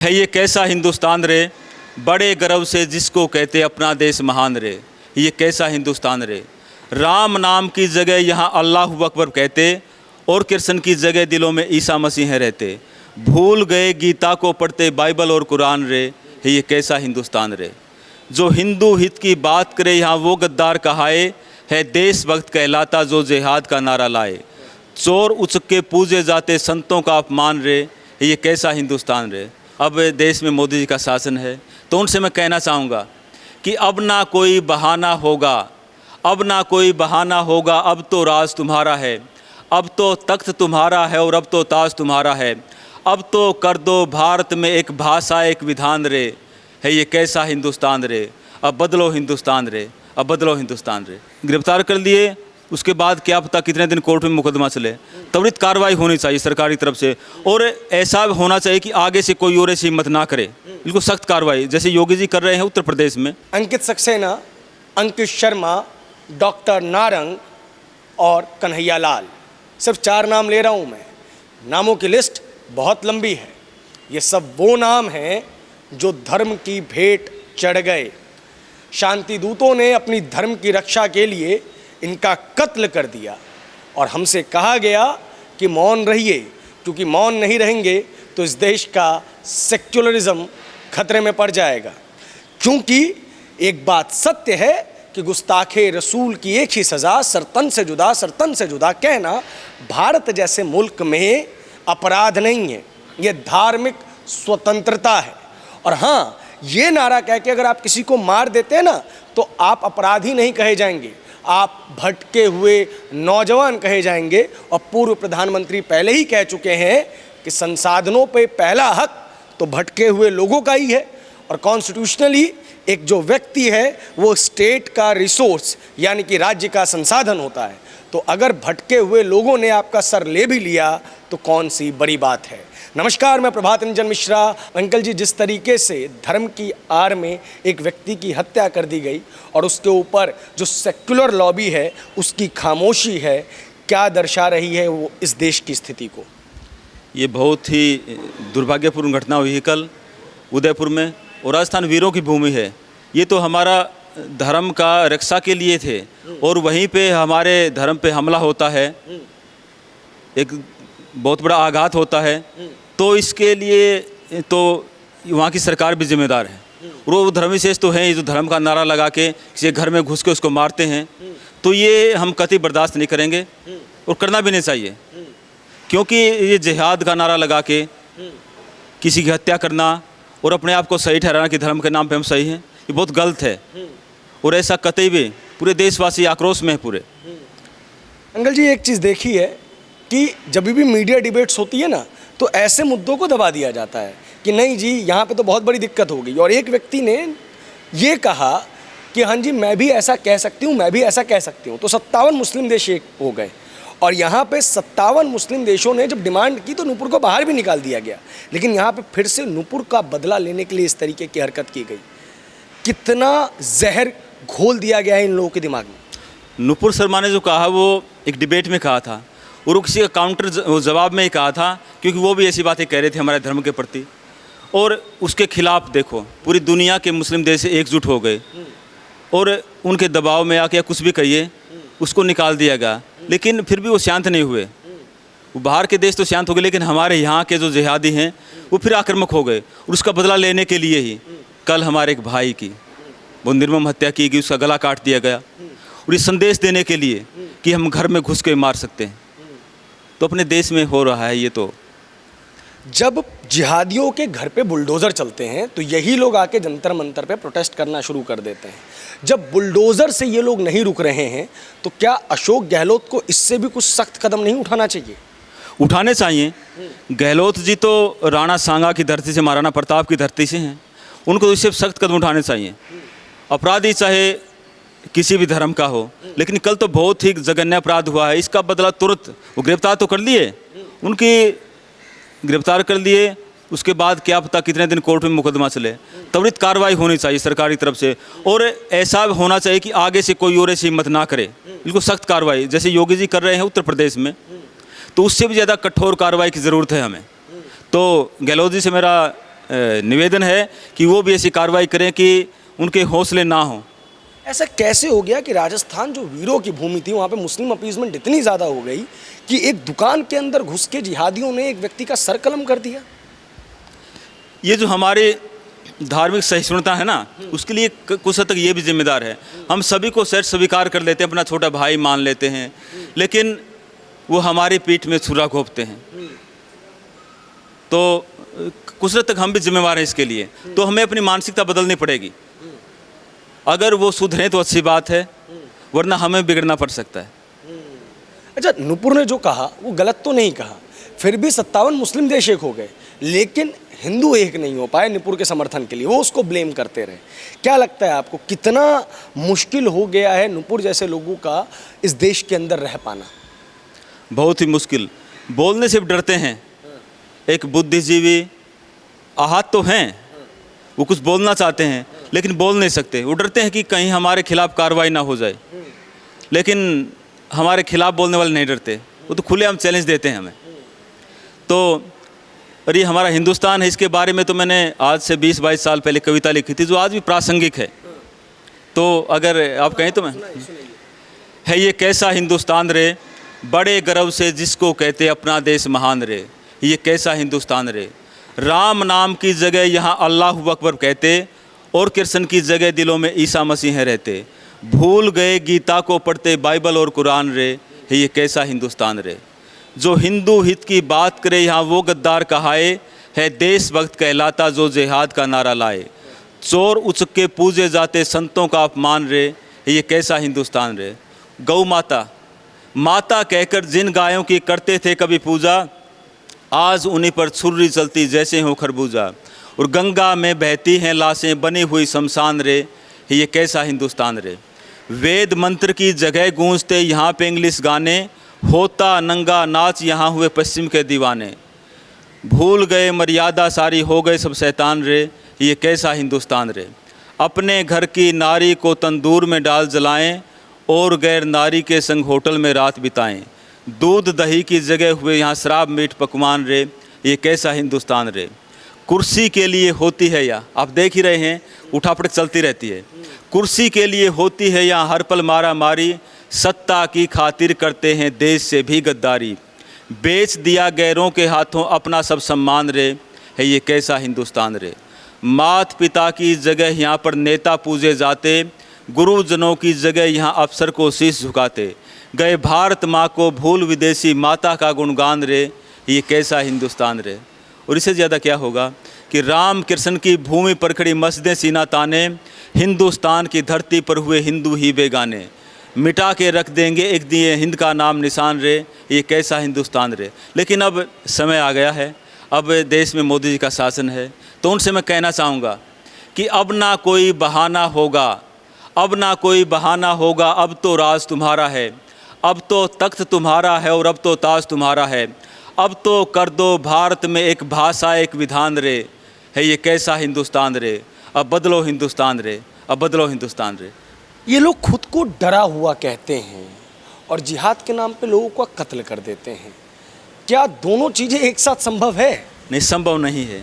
है ये कैसा हिंदुस्तान रे, बड़े गर्व से जिसको कहते अपना देश महान रे। ये कैसा हिंदुस्तान रे, राम नाम की जगह यहाँ अल्लाह अकबर कहते और कृष्ण की जगह दिलों में ईसा मसीह रहते। भूल गए गीता को पढ़ते बाइबल और कुरान रे। ये कैसा हिंदुस्तान रे, जो हिंदू हित की बात करे यहाँ वो गद्दार कहाए। है देशभक्त कहलाता जो जिहाद का नारा लाए। चोर उचक के पूजे जाते संतों का अपमान रे। ये कैसा हिंदुस्तान रे। अब देश में मोदी जी का शासन है तो उनसे मैं कहना चाहूँगा कि अब ना कोई बहाना होगा, अब ना कोई बहाना होगा। अब तो राज तुम्हारा है, अब तो तख्त तुम्हारा है और अब तो ताज तुम्हारा है। अब तो कर दो भारत में एक भाषा एक विधान रे। है ये कैसा हिंदुस्तान रे, अब बदलो हिंदुस्तान रे, अब बदलो हिंदुस्तान रे। गिरफ्तार कर लिए, उसके बाद क्या पता कितने दिन कोर्ट में मुकदमा चले। त्वरित कार्रवाई होनी चाहिए सरकार की तरफ से, और ऐसा होना चाहिए कि आगे से कोई और ऐसी हिम्मत ना करे। बिल्कुल सख्त कार्रवाई जैसे योगी जी कर रहे हैं उत्तर प्रदेश में। अंकित सक्सेना, अंकित शर्मा, डॉक्टर नारंग और कन्हैया लाल, सिर्फ 4 नाम ले रहा हूँ मैं। नामों की लिस्ट बहुत लंबी है। ये सब वो नाम हैं जो धर्म की भेंट चढ़ गए। शांति दूतों ने अपनी धर्म की रक्षा के लिए इनका कत्ल कर दिया और हमसे कहा गया कि मौन रहिए, क्योंकि मौन नहीं रहेंगे तो इस देश का सेक्युलरिज्म खतरे में पड़ जाएगा। क्योंकि एक बात सत्य है कि गुस्ताखे रसूल की एक ही सज़ा, सरतन से जुदा, सरतन से जुदा कहना भारत जैसे मुल्क में अपराध नहीं है, ये धार्मिक स्वतंत्रता है। और हाँ, ये नारा कह के अगर आप किसी को मार देते हैं ना तो आप अपराधी नहीं कहे जाएंगे, आप भटके हुए नौजवान कहे जाएंगे। और पूर्व प्रधानमंत्री पहले ही कह चुके हैं कि संसाधनों पे पहला हक तो भटके हुए लोगों का ही है, और कॉन्स्टिट्यूशनली एक जो व्यक्ति है वो स्टेट का रिसोर्स यानी कि राज्य का संसाधन होता है। तो अगर भटके हुए लोगों ने आपका सर ले भी लिया तो कौन सी बड़ी बात है। नमस्कार, मैं प्रभात रंजन मिश्रा। अंकल जी, जिस तरीके से धर्म की आड़ में एक व्यक्ति की हत्या कर दी गई और उसके ऊपर जो सेक्युलर लॉबी है उसकी खामोशी है, क्या दर्शा रही है वो इस देश की स्थिति को? ये बहुत ही दुर्भाग्यपूर्ण घटना हुई है कल उदयपुर में, और राजस्थान वीरों की भूमि है। ये तो हमारा धर्म का रक्षा के लिए थे और वहीं पे हमारे धर्म पे हमला होता है, एक बहुत बड़ा आघात होता है। तो इसके लिए तो वहाँ की सरकार भी जिम्मेदार है, और वो धर्मविशेष तो हैं जो धर्म का नारा लगा के किसी घर में घुस के उसको मारते हैं। तो ये हम कतई बर्दाश्त नहीं करेंगे और करना भी नहीं चाहिए, क्योंकि ये जिहाद का नारा लगा के किसी की हत्या करना और अपने आप को सही ठहराना कि धर्म के नाम पे हम सही हैं, ये बहुत गलत है। और ऐसा कतई भी पूरे देशवासी आक्रोश में है पूरे। अंकल जी, एक चीज़ देखी है कि जब भी मीडिया डिबेट्स होती है ना तो ऐसे मुद्दों को दबा दिया जाता है कि नहीं जी यहाँ पे तो बहुत बड़ी दिक्कत हो गई। और एक व्यक्ति ने ये कहा कि हाँ जी, मैं भी ऐसा कह सकती हूँ, मैं भी ऐसा कह सकती हूँ। तो 57 मुस्लिम देश एक हो गए, और यहाँ पे 57 मुस्लिम देशों ने जब डिमांड की तो नूपुर को बाहर भी निकाल दिया गया। लेकिन यहाँ पे फिर से नूपुर का बदला लेने के लिए इस तरीके की हरकत की गई। कितना जहर घोल दिया गया है इन लोगों के दिमाग में। नूपुर शर्मा ने जो कहा वो एक डिबेट में कहा था, और वो किसी का काउंटर जवाब में ही कहा था, क्योंकि वो भी ऐसी बातें कह रहे थे हमारे धर्म के प्रति। और उसके खिलाफ देखो पूरी दुनिया के मुस्लिम देश एकजुट हो गए और उनके दबाव में आके कुछ भी कहिए उसको निकाल दिया गया। लेकिन फिर भी वो शांत नहीं हुए। वो बाहर के देश तो शांत हो गए, लेकिन हमारे यहाँ के जो जिहादी हैं वो फिर आक्रामक हो गए। और उसका बदला लेने के लिए ही कल हमारे एक भाई की वो निर्मम हत्या की गई, उसका गला काट दिया गया। और ये संदेश देने के लिए कि हम घर में घुस के मार सकते हैं। तो अपने देश में हो रहा है ये। तो जब जिहादियों के घर पे बुलडोज़र चलते हैं तो यही लोग आके जंतर मंतर पे प्रोटेस्ट करना शुरू कर देते हैं। जब बुलडोज़र से ये लोग नहीं रुक रहे हैं तो क्या अशोक गहलोत को इससे भी कुछ सख्त कदम नहीं उठाना चाहिए? उठाने चाहिए। गहलोत जी तो राणा सांगा की धरती से, महाराणा प्रताप की धरती से हैं, उनको तो इससे सख्त कदम उठाने चाहिए। अपराधी चाहे किसी भी धर्म का हो, लेकिन कल तो बहुत ही जघन्य अपराध हुआ है, इसका बदला तुरंत वो गिरफ्तार तो कर लिए, उनकी गिरफ्तार कर लिए, उसके बाद क्या पता कितने दिन कोर्ट में मुकदमा चले। त्वरित कार्रवाई होनी चाहिए सरकार की तरफ से, और ऐसा होना चाहिए कि आगे से कोई और ऐसी हिम्मत ना करे। बिल्कुल सख्त कार्रवाई जैसे योगी जी कर रहे हैं उत्तर प्रदेश में, तो उससे भी ज़्यादा कठोर कार्रवाई की ज़रूरत है हमें। तो गहलोत जी से मेरा निवेदन है कि वो भी ऐसी कार्रवाई करें कि उनके हौसले ना हों। ऐसा कैसे हो गया कि राजस्थान जो वीरों की भूमि थी वहाँ पे मुस्लिम अपीजमेंट इतनी ज़्यादा हो गई कि एक दुकान के अंदर घुस के जिहादियों ने एक व्यक्ति का सर कलम कर दिया? ये जो हमारी धार्मिक सहिष्णुता है ना, उसके लिए कुछ हद तक ये भी जिम्मेदार है। हम सभी को शायद स्वीकार कर लेते हैं, अपना छोटा भाई मान लेते हैं, लेकिन वो हमारी पीठ में छुरा घोंपते हैं। तो कुछ हद तक हम भी जिम्मेवार हैं इसके लिए। तो हमें अपनी मानसिकता बदलनी पड़ेगी। अगर वो सुधरे तो अच्छी बात है, वरना हमें बिगड़ना पड़ सकता है। अच्छा, नूपुर ने जो कहा वो गलत तो नहीं कहा, फिर भी 57 मुस्लिम देश एक हो गए, लेकिन हिंदू एक नहीं हो पाए नूपुर के समर्थन के लिए, वो उसको ब्लेम करते रहे। क्या लगता है आपको कितना मुश्किल हो गया है नूपुर जैसे लोगों का इस देश के अंदर रह पाना? बहुत ही मुश्किल। बोलने से भी डरते हैं। एक बुद्धिजीवी आहत तो हैं, वो कुछ बोलना चाहते हैं लेकिन बोल नहीं सकते। वो डरते हैं कि कहीं हमारे खिलाफ कार्रवाई ना हो जाए, लेकिन हमारे खिलाफ बोलने वाले नहीं डरते, वो तो खुलेआम चैलेंज देते हैं हमें। तो और ये हमारा हिंदुस्तान है, इसके बारे में तो मैंने आज से 20-22 साल पहले कविता लिखी थी जो आज भी प्रासंगिक है। तो अगर आप कहें तो मैं है ये कैसा हिंदुस्तान रे, बड़े गर्व से जिसको कहते अपना देश महान रे। ये कैसा हिंदुस्तान रे, राम नाम की जगह यहाँ अल्लाह अकबर कहते, और कृष्ण की जगह दिलों में ईसा मसीह रहते। भूल गए गीता को पढ़ते बाइबल और कुरान रे। ये कैसा हिंदुस्तान रे, जो हिंदू हित की बात करे यहाँ वो गद्दार कहाए। है देशभक्त कहलाता जो जिहाद का नारा लाए। चोर उचक के पूजे जाते संतों का अपमान रे। ये कैसा हिंदुस्तान रे, गौ माता माता कहकर जिन गायों की करते थे कभी पूजा, आज उन्हीं पर छुर्री चलती जैसे हो खरबूजा। और गंगा में बहती हैं लाशें बनी हुई शमशान रे। ये कैसा हिंदुस्तान रे, वेद मंत्र की जगह गूंजते यहाँ पे इंग्लिश गाने। होता नंगा नाच यहाँ हुए पश्चिम के दीवाने। भूल गए मर्यादा सारी हो गए सब शैतान रे। ये कैसा हिंदुस्तान रे, अपने घर की नारी को तंदूर में डाल जलाएं, और गैर नारी के संग होटल में रात बिताएं। दूध दही की जगह हुए यहाँ शराब मीठ पकवान रे। ये कैसा हिंदुस्तान रे, कुर्सी के लिए होती है या, आप देख ही रहे हैं उठापटक चलती रहती है। कुर्सी के लिए होती है या हर पल मारा मारी। सत्ता की खातिर करते हैं देश से भी गद्दारी। बेच दिया गैरों के हाथों अपना सब सम्मान रे। है ये कैसा हिंदुस्तान रे, मात पिता की जगह यहाँ पर नेता पूजे जाते। गुरुजनों की जगह यहाँ अफसर को शीश झुकाते। गए भारत माँ को भूल विदेशी माता का गुणगान रे। ये कैसा हिंदुस्तान रे। और इससे ज़्यादा क्या होगा कि राम कृष्ण की भूमि पर खड़ी मस्जिदें सीना ताने। हिंदुस्तान की धरती पर हुए हिंदू ही बेगाने। मिटा के रख देंगे एक दिए हिंद का नाम निशान रे। ये कैसा हिंदुस्तान रे। लेकिन अब समय आ गया है, अब देश में मोदी जी का शासन है, तो उनसे मैं कहना चाहूँगा कि अब ना कोई बहाना होगा, अब ना कोई बहाना होगा। अब तो राज तुम्हारा है, अब तो तख्त तुम्हारा है, और अब तो ताज तुम्हारा है। अब तो कर दो भारत में एक भाषा एक विधान रे। है ये कैसा हिंदुस्तान रे, अब बदलो हिंदुस्तान रे, अब बदलो हिंदुस्तान रे। ये लोग खुद को डरा हुआ कहते हैं और जिहाद के नाम पे लोगों का कत्ल कर देते हैं। क्या दोनों चीज़ें एक साथ संभव है? नहीं, संभव नहीं है।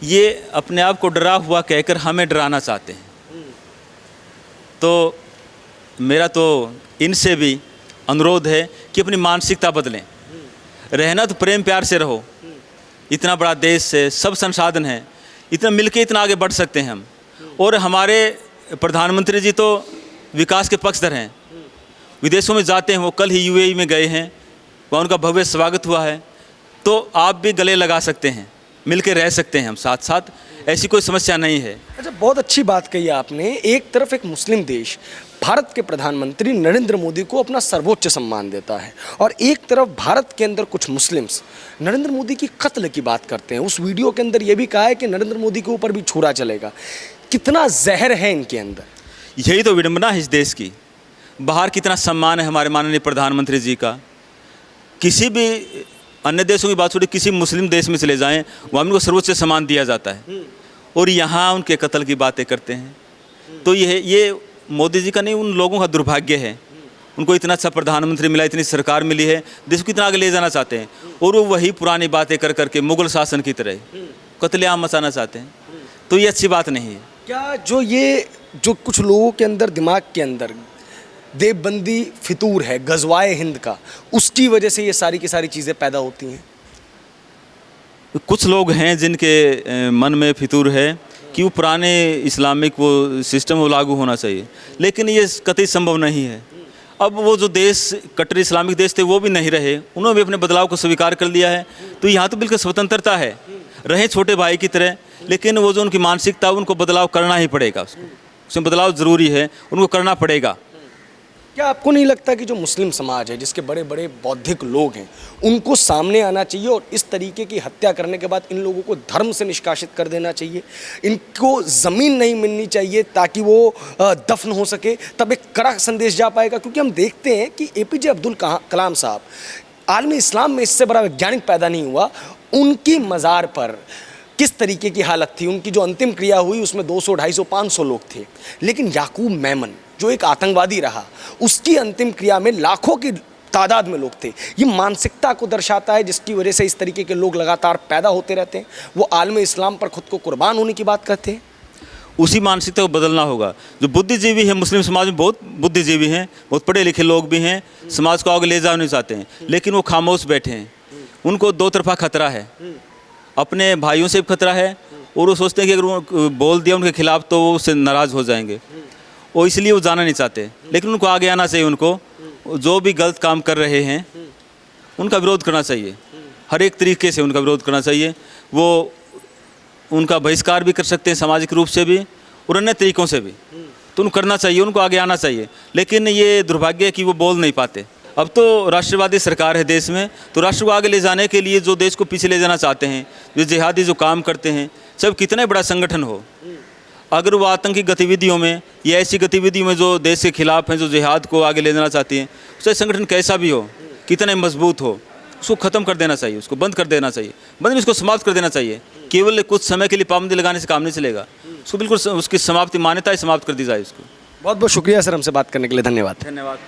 ये अपने आप को डरा हुआ कहकर हमें डराना चाहते हैं। तो मेरा तो इनसे भी अनुरोध है कि अपनी मानसिकता बदलें। रहना तो प्रेम प्यार से रहो। इतना बड़ा देश है, सब संसाधन हैं, इतना मिलके इतना आगे बढ़ सकते हैं हम। और हमारे प्रधानमंत्री जी तो विकास के पक्षधर हैं, विदेशों में जाते हैं, वो कल ही यूएई में गए हैं, वहाँ उनका भव्य स्वागत हुआ है। तो आप भी गले लगा सकते हैं, मिलके रह सकते हैं हम साथ साथ, ऐसी कोई समस्या नहीं है। अच्छा, बहुत अच्छी बात कही आपने। एक तरफ एक मुस्लिम देश भारत के प्रधानमंत्री नरेंद्र मोदी को अपना सर्वोच्च सम्मान देता है, और एक तरफ भारत के अंदर कुछ मुस्लिम्स नरेंद्र मोदी की कत्ल की बात करते हैं। उस वीडियो के अंदर ये भी कहा है कि नरेंद्र मोदी के ऊपर भी छुरा चलेगा। कितना जहर है इनके अंदर। यही तो विडंबना है इस देश की। बाहर कितना सम्मान है हमारे माननीय प्रधानमंत्री जी का। किसी भी अन्य देशों की बात छोड़िए, किसी मुस्लिम देश में चले जाएं, वहाँ उनको सर्वोच्च सम्मान दिया जाता है, और यहाँ उनके कत्ल की बातें करते हैं। तो ये मोदी जी का नहीं, उन लोगों का दुर्भाग्य है। उनको इतना अच्छा प्रधानमंत्री मिला, इतनी सरकार मिली है, देश को कितना आगे ले जाना चाहते हैं, और वो वही पुरानी बातें कर करके मुगल शासन की तरह कत्लेआम मचाना चाहते हैं, तो ये अच्छी बात नहीं है। क्या जो कुछ लोगों के अंदर, दिमाग के अंदर देवबंदी फितूर है गजवाए हिंद का, उसकी वजह से ये सारी की सारी चीज़ें पैदा होती हैं? कुछ लोग हैं जिनके मन में फितूर है कि वो पुराने इस्लामिक वो सिस्टम वो लागू होना चाहिए, लेकिन ये कतई संभव नहीं है। अब वो जो देश कट्टर इस्लामिक देश थे वो भी नहीं रहे, उन्होंने भी अपने बदलाव को स्वीकार कर लिया है। तो यहाँ तो बिल्कुल स्वतंत्रता है, रहे छोटे भाई की तरह, लेकिन वो जो उनकी मानसिकता उनको बदलाव करना ही पड़ेगा, उसमें बदलाव ज़रूरी है, उनको करना पड़ेगा। क्या आपको नहीं लगता कि जो मुस्लिम समाज है, जिसके बड़े बड़े बौद्धिक लोग हैं, उनको सामने आना चाहिए और इस तरीके की हत्या करने के बाद इन लोगों को धर्म से निष्कासित कर देना चाहिए? इनको ज़मीन नहीं मिलनी चाहिए ताकि वो दफन हो सके, तब एक कड़ा संदेश जा पाएगा। क्योंकि हम देखते हैं कि APJ अब्दुल कलाम साहब, आलमी इस्लाम में इससे बड़ा वैज्ञानिक पैदा नहीं हुआ, उनकी मज़ार पर किस तरीके की हालत थी, उनकी जो अंतिम क्रिया हुई उसमें 200, 250, 500 लोग थे। लेकिन याकूब मेमन जो एक आतंकवादी रहा, उसकी अंतिम क्रिया में लाखों की तादाद में लोग थे। ये मानसिकता को दर्शाता है जिसकी वजह से इस तरीके के लोग लगातार पैदा होते रहते हैं। वो आलम इस्लाम पर खुद को कुर्बान होने की बात करते हैं। उसी मानसिकता को बदलना होगा। जो बुद्धिजीवी हैं, मुस्लिम समाज में बहुत बुद्धिजीवी हैं, बहुत पढ़े लिखे लोग भी हैं, समाज को आगे ले जाना नहीं चाहते हैं, लेकिन वो खामोश बैठे हैं। उनको दो तरफा खतरा है, अपने भाइयों से भी खतरा है, और वो सोचते हैं कि अगर वो बोल दिया उनके खिलाफ तो वो उससे नाराज़ हो जाएंगे, और इसलिए वो जाना नहीं चाहते। लेकिन उनको आगे आना चाहिए, उनको जो भी गलत काम कर रहे हैं उनका विरोध करना चाहिए, हर एक तरीके से उनका विरोध करना चाहिए। वो उनका बहिष्कार भी कर सकते हैं सामाजिक रूप से भी और अन्य तरीक़ों से भी, तो उनको करना चाहिए, उनको आगे आना चाहिए। लेकिन ये दुर्भाग्य है कि वो बोल नहीं पाते। अब तो राष्ट्रवादी सरकार है देश में, तो राष्ट्र को आगे ले जाने के लिए जो देश को पीछे ले जाना चाहते हैं, जो जिहादी जो काम करते हैं, सब कितना बड़ा संगठन हो, अगर वो आतंकी गतिविधियों में या ऐसी गतिविधियों में जो देश के खिलाफ हैं, जो जिहाद को आगे ले जाना चाहती हैं, उसका संगठन कैसा भी हो, कितना मजबूत हो, उसको ख़त्म कर देना चाहिए, उसको बंद कर देना चाहिए, बंद इसको समाप्त कर देना चाहिए। केवल कुछ समय के लिए पाबंदी लगाने से काम नहीं चलेगा, उसको बिल्कुल उसकी समाप्ति, मान्यता ही समाप्त कर दी जाए उसको। बहुत बहुत शुक्रिया सर, हमसे बात करने के लिए। धन्यवाद। धन्यवाद।